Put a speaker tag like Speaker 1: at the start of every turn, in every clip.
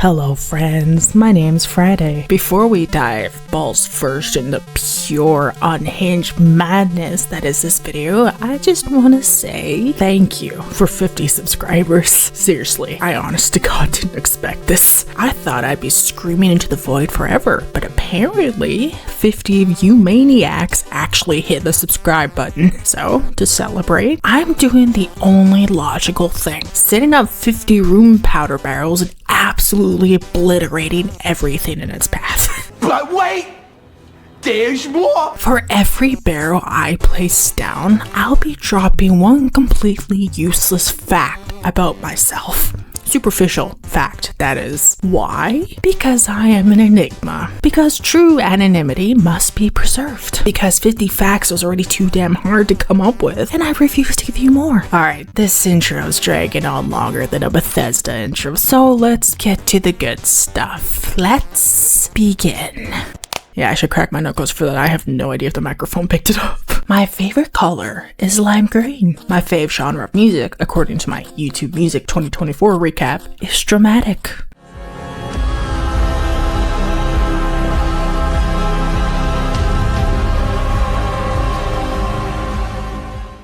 Speaker 1: Hello friends, my name's Friday. Before we dive balls first into pure unhinged madness that is this video, I just want to say thank you for 50 subscribers. Seriously, I honest to God didn't expect this. I thought I'd be screaming into the void forever, but apparently 50 of you maniacs actually hit the subscribe button. So, to celebrate, I'm doing the only logical thing, setting up 50 rune powder barrels and absolutely obliterating everything in its path.
Speaker 2: But wait! There's more!
Speaker 1: For every barrel I place down, I'll be dropping one completely useless fact about myself. Superficial fact, that is. Why? Because I am an enigma. Because true anonymity must be preserved. Because 50 facts was already too damn hard to come up with, and I refuse to give you more. Alright, this intro's dragging on longer than a Bethesda intro, so let's get to the good stuff. Let's begin. Yeah, I should crack my knuckles for that. I have no idea if the microphone picked it up. My favorite color is lime green. My fave genre of music, according to my YouTube Music 2024 recap, is dramatic.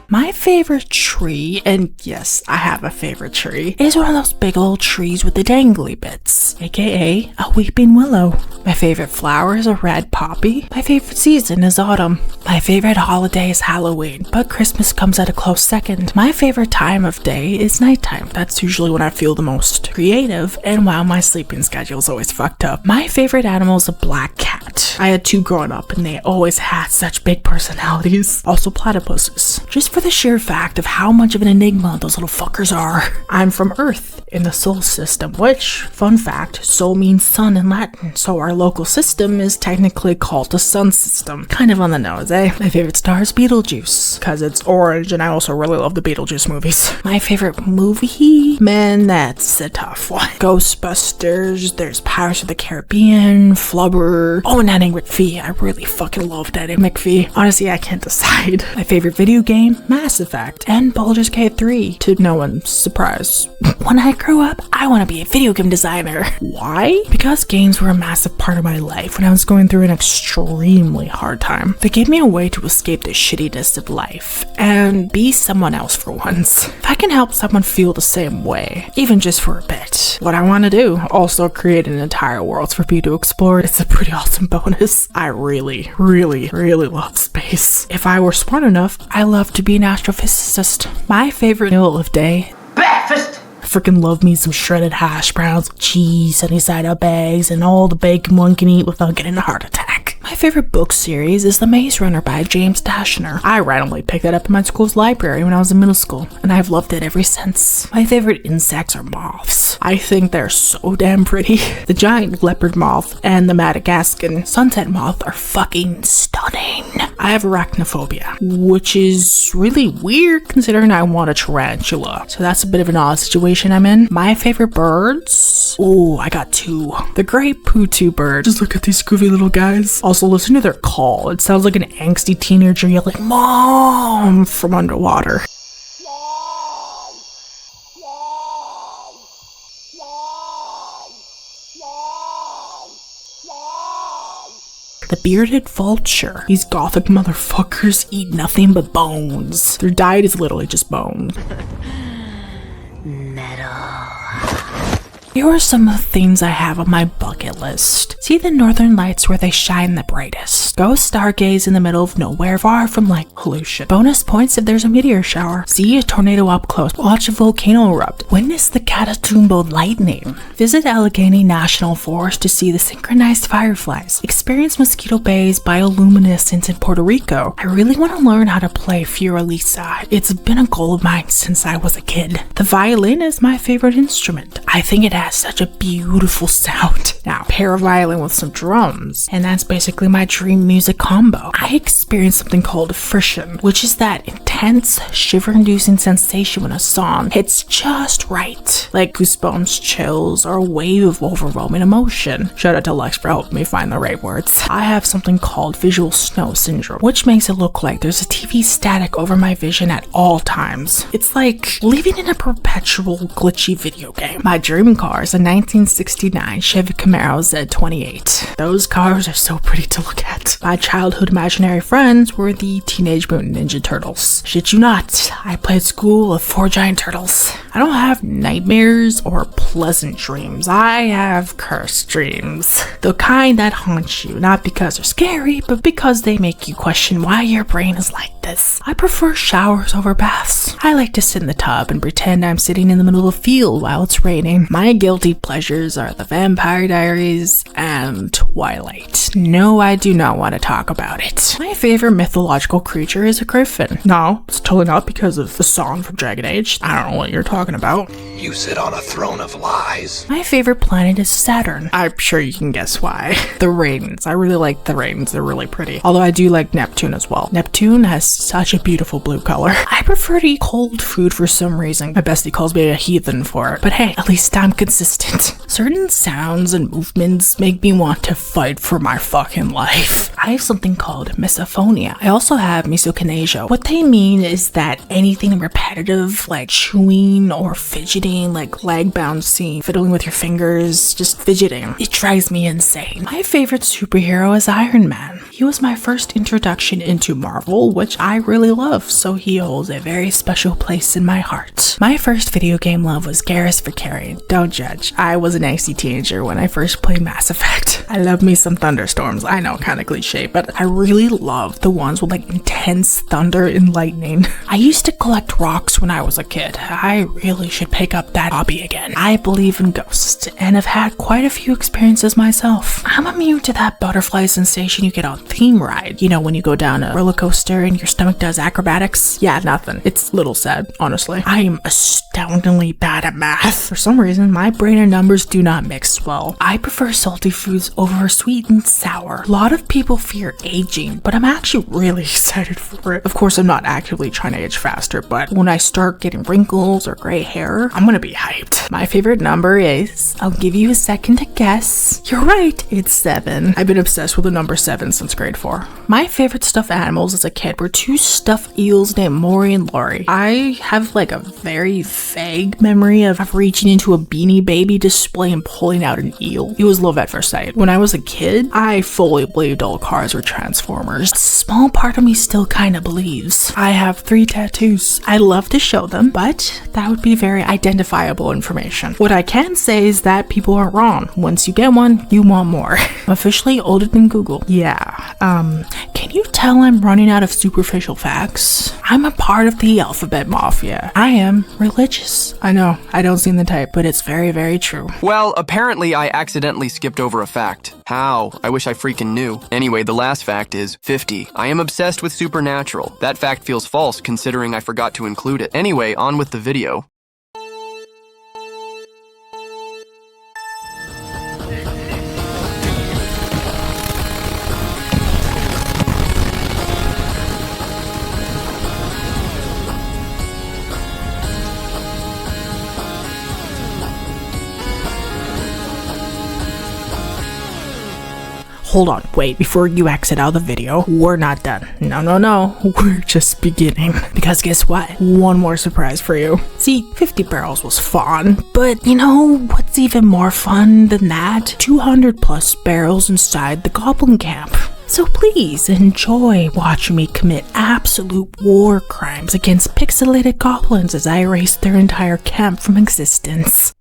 Speaker 1: My favorite tree, and yes, I have a favorite tree, is one of those big old trees with the dangly bits, aka a weeping willow. My favorite flower is a red poppy. My favorite season is autumn. My favorite holiday is Halloween, but Christmas comes at a close second. My favorite time of day is nighttime. That's usually when I feel the most creative, and while my sleeping schedule is always fucked up. My favorite animal is a black cat. I had two growing up, and they always had such big personalities. Also platypuses. Just for the sheer fact of how much of an enigma those little fuckers are. I'm from Earth in the Sol system, which, fun fact, Sol means sun in Latin, so our local system is technically called the sun system. Kind of on the nose, eh? My favorite star is Beetlejuice, because it's orange, and I also really love the Beetlejuice movies. My favorite movie? Man, that's a tough one. Ghostbusters, there's Pirates of the Caribbean, Flubber, oh, and Eddie McPhee. I really fucking loved Eddie McPhee. Honestly, I can't decide. My favorite video game? Mass Effect, and Baldur's Gate 3, to no one's surprise. When I grew up, I want to be a video game designer. Why? Because games were a massive part of my life when I was going through an extremely hard time. They gave me a way to escape the shittiness of life and be someone else for once. If I can help someone feel the same way, even just for a bit, what I want to do, also create an entire world for people to explore, it's a pretty awesome bonus. I really love space. If I were smart enough, I love to be an astrophysicist. My favorite meal of day?
Speaker 2: Breakfast!
Speaker 1: I freaking love me some shredded hash browns, cheese, sunny side up eggs, and all the bacon one can eat without getting a heart attack. My favorite book series is The Maze Runner by James Dashner. I randomly picked that up in my school's library when I was in middle school, and I've loved it ever since. My favorite insects are moths. I think they're so damn pretty. The giant leopard moth and the Madagascan sunset moth are fucking stunning. I have arachnophobia, which is really weird considering I want a tarantula. So that's a bit of an odd situation I'm in. My favorite birds? Oh, I got two. The great Putu bird. Just look at these goofy little guys. Also, listen to their call. It sounds like an angsty teenager yelling, "Mom!" from underwater. The bearded vulture. These gothic motherfuckers eat nothing but bones. Their diet is literally just bones. Here are some of the things I have on my bucket list. See the northern lights where they shine the brightest. Go stargaze in the middle of nowhere far from like pollution. Bonus points if there's a meteor shower. See a tornado up close. Watch a volcano erupt. Witness the Catatumbo lightning. Visit Allegheny National Forest to see the synchronized fireflies. Experience mosquito bay's bioluminescence in Puerto Rico. I really want to learn how to play Fiorelisa. It's been a goal of mine since I was a kid. The violin is my favorite instrument. I think it has such a beautiful sound. Now, pair a violin with some drums, and that's basically my dream music combo. I experienced something called frisson, which is that intense, shiver-inducing sensation when a song hits just right. Like goosebumps, chills, or a wave of overwhelming emotion. Shout out to Lex for helping me find the right words. I have something called visual snow syndrome, which makes it look like there's a TV static over my vision at all times. It's like living in a perpetual glitchy video game. My dream car cars, a 1969 Chevy Camaro Z28. Those cars are so pretty to look at. My childhood imaginary friends were the Teenage Mutant Ninja Turtles. Shit you not, I played school with 4 giant turtles. I don't have nightmares or pleasant dreams. I have cursed dreams. The kind that haunt you, not because they're scary, but because they make you question why your brain is like this. I prefer showers over baths. I like to sit in the tub and pretend I'm sitting in the middle of a field while it's raining. My guilty pleasures are The Vampire Diaries and Twilight. No, I do not want to talk about it. My favorite mythological creature is a griffin. No, it's totally not because of the song from Dragon Age. I don't know what you're talking about.
Speaker 2: You sit on a throne of lies.
Speaker 1: My favorite planet is Saturn. I'm sure you can guess why. The Rains. I really like the Rains. They're really pretty. Although I do like Neptune as well. Neptune has such a beautiful blue color. I prefer to eat cold food for some reason. My bestie calls me a heathen for it. But hey, at least I'm consistent. Certain sounds and movements make me want to fight for my fucking life. I have something called misophonia. I also have 𝖈𝖗𝖊𝖉𝖘𝖙𝖆𝖕. What they mean is that anything repetitive, like chewing or fidgeting, like leg bouncing, fiddling with your fingers, just fidgeting, it drives me insane. My favorite superhero is Iron Man. He was my first introduction into Marvel, which I really love, so he holds a very special place in my heart. My first video game love was 𝖍𝖊𝖘𝖊𝖘. Don't judge. I was an angsty teenager when I first played Mass Effect. I love me some thunderstorms. I know, kind of cliche, but I really love the ones with like intense thunder and lightning. I used to collect rocks when I was a kid. I really should pick up that hobby again. I believe in ghosts and have had quite a few experiences myself. I'm immune to that butterfly sensation you get on Theme Ride. You know, when you go down a roller coaster and your stomach does acrobatics? Yeah, nothing. It's a little sad, honestly. I am astoundingly bad at math. For some reason, my brain and numbers do not mix well. I prefer salty foods over sweet and sour. A lot of people fear aging, but I'm actually really excited for it. Of course, I'm not actively trying to age faster, but when I start getting wrinkles or gray hair, I'm gonna be hyped. My favorite number is, I'll give you a second to guess. You're right, it's 7. I've been obsessed with the number 7 since grade 4. My favorite stuffed animals as a kid were 2 stuffed eels named Maury and Laurie. I have like a very vague memory of reaching into a Beanie Baby display and pulling out an eel. It was love at first sight. When I was a kid, I fully believed all cars were Transformers. A small part of me still kinda believes. I have 3 tattoos. I'd love to show them, but that would be very identifiable information. What I can say is that people aren't wrong. Once you get one, you want more. I'm officially older than Google. Yeah, can you tell I'm running out of superficial facts? I'm a part of the alphabet mafia. I am religious. I know, I don't seem the type, but it's very, very true.
Speaker 3: Well, apparently I accidentally skipped over a fact. How? I wish I freaking knew. Anyway, the last fact is 50. I am obsessed with supernatural. That fact feels false considering I forgot to include it. Anyway, on with the video.
Speaker 1: Hold on, wait, before you exit out of the video, we're not done. No, we're just beginning. Because guess what? One more surprise for you. See, 50 barrels was fun, but you know what's even more fun than that? 200 plus barrels inside the goblin camp. So please enjoy watching me commit absolute war crimes against pixelated goblins as I erase their entire camp from existence.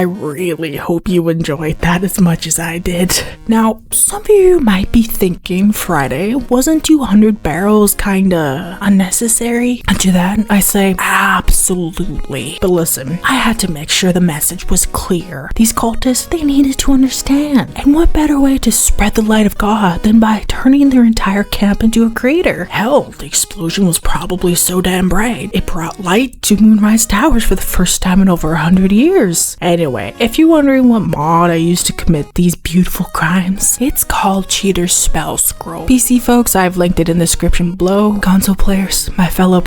Speaker 1: I really hope you enjoyed that as much as I did. Now, some of you might be thinking, Friday, wasn't 200 barrels kinda unnecessary? And to that, I say, absolutely. But listen, I had to make sure the message was clear. These cultists, they needed to understand. And what better way to spread the light of God than by turning their entire camp into a crater? Hell, the explosion was probably so damn bright, it brought light to Moonrise Towers for the first time in over 100 years. Anyway, if you're wondering what mod I used to commit these beautiful crimes, it's called Cheater's Spell Scroll. PC folks, I've linked it in the description below. Console players, my fellow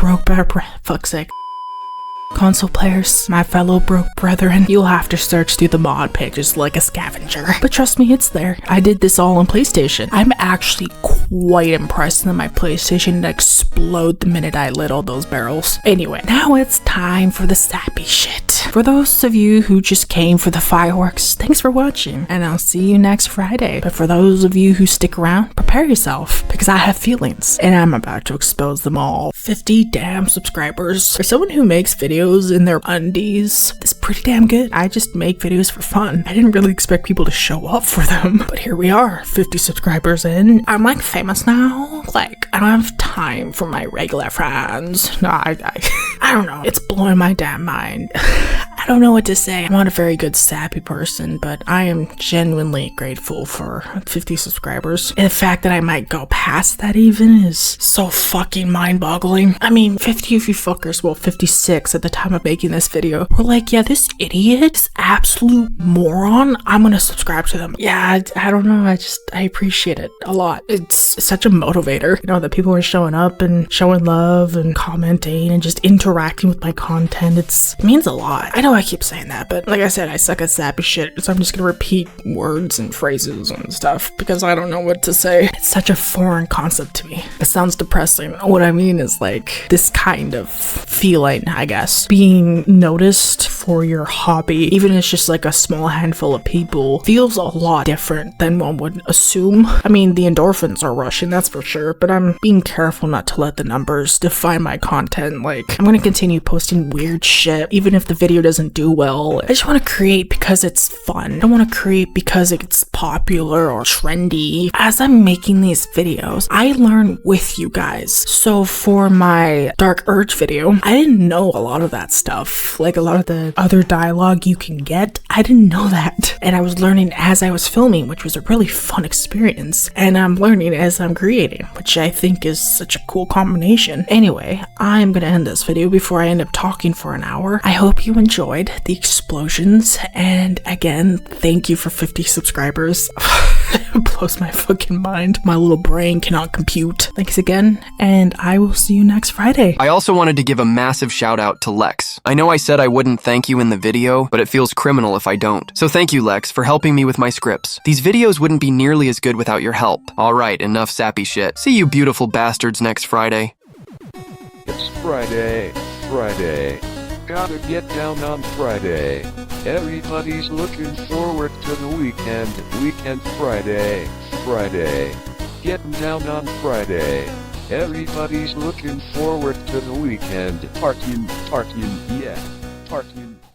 Speaker 1: fuck's sake. Console players, my fellow broke brethren, you'll have to search through the mod pages like a scavenger. But trust me, it's there. I did this all on PlayStation. I'm actually quite impressed that my PlayStation didn't explode the minute I lit all those barrels. Anyway, now it's time for the sappy shit. For those of you who just came for the fireworks, thanks for watching, and I'll see you next Friday. But for those of you who stick around, prepare yourself, because I have feelings, and I'm about to expose them all. 50 damn subscribers. For someone who makes videos in their undies, it's pretty damn good. I just make videos for fun. I didn't really expect people to show up for them, but here we are, 50 subscribers in. I'm like famous now. Like, I don't have time for my regular friends. No, I don't know. It's blowing my damn mind. I don't know what to say. I'm not a very good sappy person, but I am genuinely grateful for 50 subscribers. And the fact that I might go past that even is so fucking mind-boggling. I mean, 50 of you fuckers, well, 56 at the time of making this video, were like, yeah, this idiot, this absolute moron, I'm gonna subscribe to them. Yeah, I don't know. I appreciate it a lot. It's such a motivator, you know, that people are showing up and showing love and commenting and just interacting with my content. It means a lot. I know I keep saying that, but like I said, I suck at sappy shit, so I'm just gonna repeat words and phrases and stuff because I don't know what to say. It's such a foreign concept to me. It sounds depressing. What I mean is like this kind of feeling, I guess. Being noticed for your hobby, even if it's just like a small handful of people, feels a lot different than one would assume. I mean, the endorphins are rushing, that's for sure, but I'm being careful not to let the numbers define my content. Like, I'm gonna continue posting weird shit, even if the video doesn't do well. I just want to create because it's fun. I don't want to create because it's popular or trendy. As I'm making these videos, I learn with you guys. So for my Dark Urge video, I didn't know a lot of that stuff. Like a lot of the other dialogue you can get, I didn't know that. And I was learning as I was filming, which was a really fun experience. And I'm learning as I'm creating, which I think is such a cool combination. Anyway, I'm gonna end this video before I end up talking for an hour. I hope you enjoyed the explosions, and again, thank you for 50 subscribers. It blows my fucking mind. My little brain cannot compute. Thanks again, and I will see you next Friday.
Speaker 3: I also wanted to give a massive shout out to Lex. I know I said I wouldn't thank you in the video, but it feels criminal if I don't. So thank you, Lex, for helping me with my scripts. These videos wouldn't be nearly as good without your help. Alright, enough sappy shit. See you beautiful bastards next Friday.
Speaker 4: It's Friday. Gotta get down on Friday. Everybody's looking forward to the weekend. Friday. Getting down on Friday. Everybody's looking forward to the weekend. Partying, yeah. Partying.